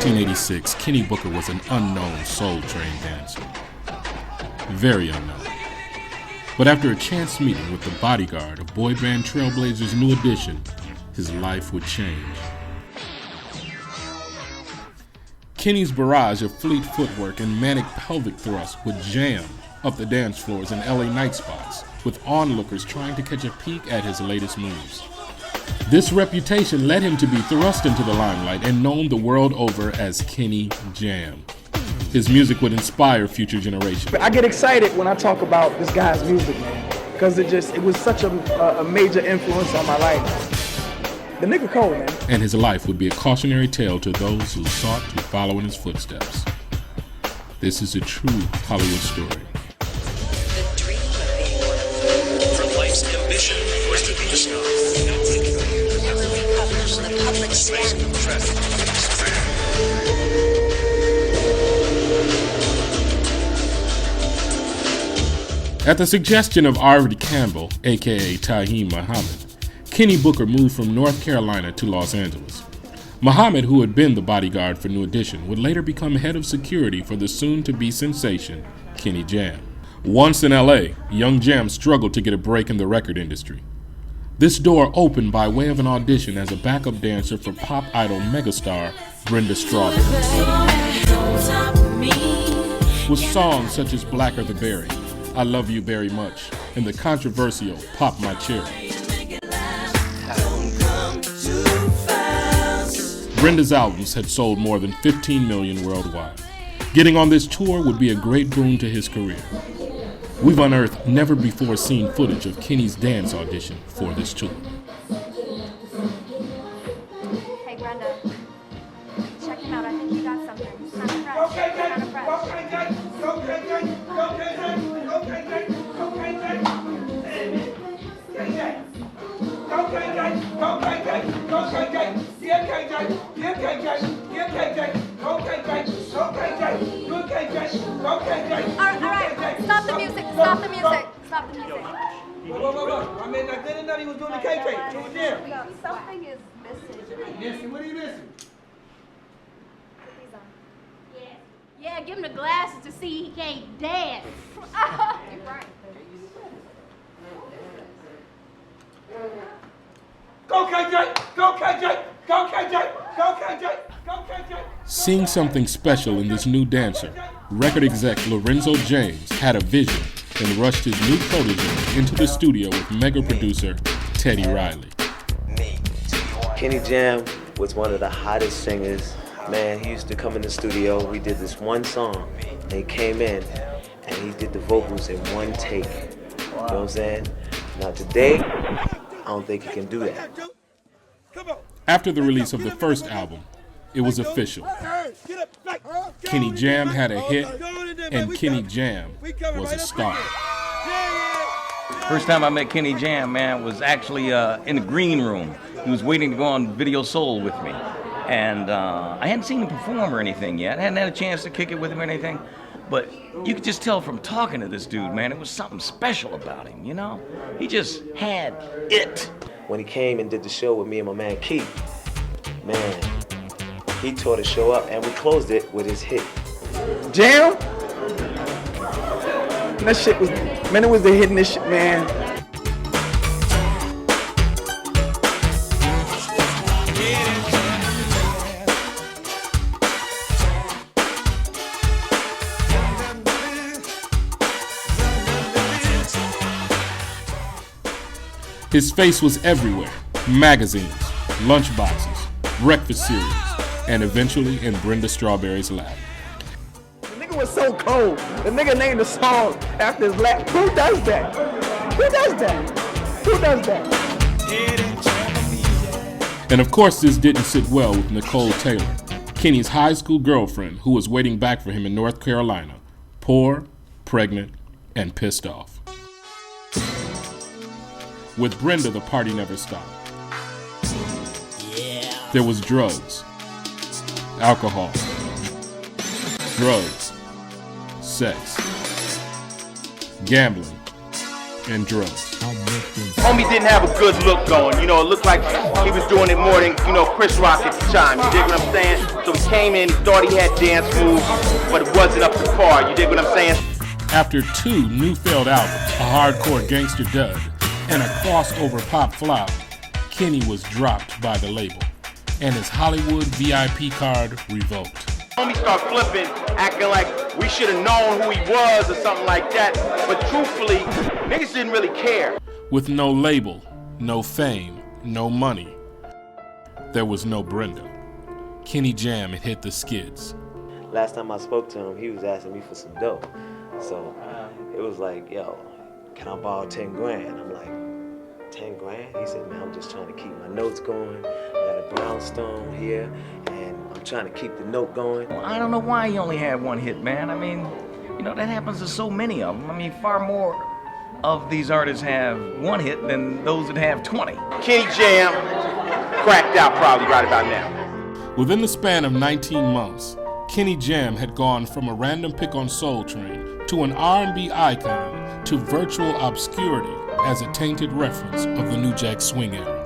1986, Kenny Booker was an unknown Soul Train dancer. Very unknown. But after a chance meeting with the bodyguard of boy band Trailblazers' New Edition, his life would change. Kenny's barrage of fleet footwork and manic pelvic thrust would jam up the dance floors in LA night spots, with onlookers trying to catch a peek at his latest moves. This reputation led him to be thrust into the limelight and known the world over as Cannon-Jamm. His music would inspire future generations. I get excited when I talk about this guy's music, man, because it was such a major influence on my life. The nigga cold, man. And his life would be a cautionary tale to those who sought to follow in his footsteps. This is a true Hollywood story. The dream of being one of from life's ambition was to be a star. never recovered from the public scandal. At the suggestion of Arvid Campbell, aka Taheem Muhammad, Kenny Booker moved from North Carolina to Los Angeles. Muhammad, who had been the bodyguard for New Edition, would later become head of security for the soon-to-be sensation, Cannon-Jamm. Once in LA, young Jam struggled to get a break in the record industry. This door opened by way of an audition as a backup dancer for pop idol megastar Brenda Strawberry. With songs such as Blacker the Berry, I Love You Very Much, and the controversial Pop My Cherry. Brenda's albums had sold more than 15 million worldwide. Getting on this tour would be a great boon to his career. We've unearthed never-before-seen footage of Kenny's dance audition for this tour. Hey, Brenda. Check him out. I think you got something. Kind of fresh. Kind of fresh. All right. Stop the music. Stop the music. Stop the music. Whoa. I mean, I didn't know he was doing the KK. Over there. Something is missing. Missing? What are you missing? Yeah, give him the glasses to see he can't dance. You're right. Go KJ! Go KJ! Go KJ! Go KJ! Go KJ! Seeing something special in this new dancer, record exec Lorenzo James had a vision and rushed his new protege into the studio with mega producer Teddy Riley. Cannon-Jamm was one of the hottest singers. Man, he used to come in the studio. We did this one song, and he came in, and he did the vocals in one take. You know what I'm saying? Now today, I don't think he can do that. After the release of the first album, it was official. Cannon-Jamm had a hit, and Cannon-Jamm was a star. First time I met Cannon-Jamm, man, was actually in the green room. He was waiting to go on Video Soul with me. And I hadn't seen him perform or anything yet. I hadn't had a chance to kick it with him or anything. But you could just tell from talking to this dude, man, it was something special about him, you know? He just had it. When he came and did the show with me and my man Keith, man, he tore the show up and we closed it with his hit. Jam? That shit was, man, it was the hitting this shit, man. His face was everywhere. Magazines, lunchboxes, breakfast cereals, and eventually in Brenda Strawberry's lap. The nigga was so cold. The nigga named the song after his lap. Who does that? Who does that? Who does that? And of course this didn't sit well with Nicole Taylor, Kenny's high school girlfriend who was waiting back for him in North Carolina, poor, pregnant, and pissed off. With Brenda, the party never stopped. There was drugs, alcohol, drugs, sex, gambling, and drugs. Homie didn't have a good look going. You know, it looked like he was doing it more than, Chris Rock at the time. You dig what I'm saying? So he came in, he thought he had dance moves, but it wasn't up to par. You dig what I'm saying? After 2 new failed albums, a hardcore gangster dud, and a crossover pop flop, Kenny was dropped by the label, and his Hollywood VIP card revoked. Homie started flipping, acting like we should have known who he was or something like that. But truthfully, niggas didn't really care. With no label, no fame, no money, there was no Brenda. Cannon-Jamm had hit the skids. Last time I spoke to him, he was asking me for some dough. So it was like, yo, can I borrow 10 grand? I'm like, 10 grand? He said, man, I'm just trying to keep my notes going. I got a brownstone here, and I'm trying to keep the note going. Well, I don't know why he only had 1 hit, man. I mean, that happens to so many of them. I mean, far more of these artists have 1 hit than those that have 20. Cannon-Jamm cracked out probably right about now. Within the span of 19 months, Cannon-Jamm had gone from a random pick on Soul Train to an R&B icon to virtual obscurity as a tainted reference of the New Jack Swing era.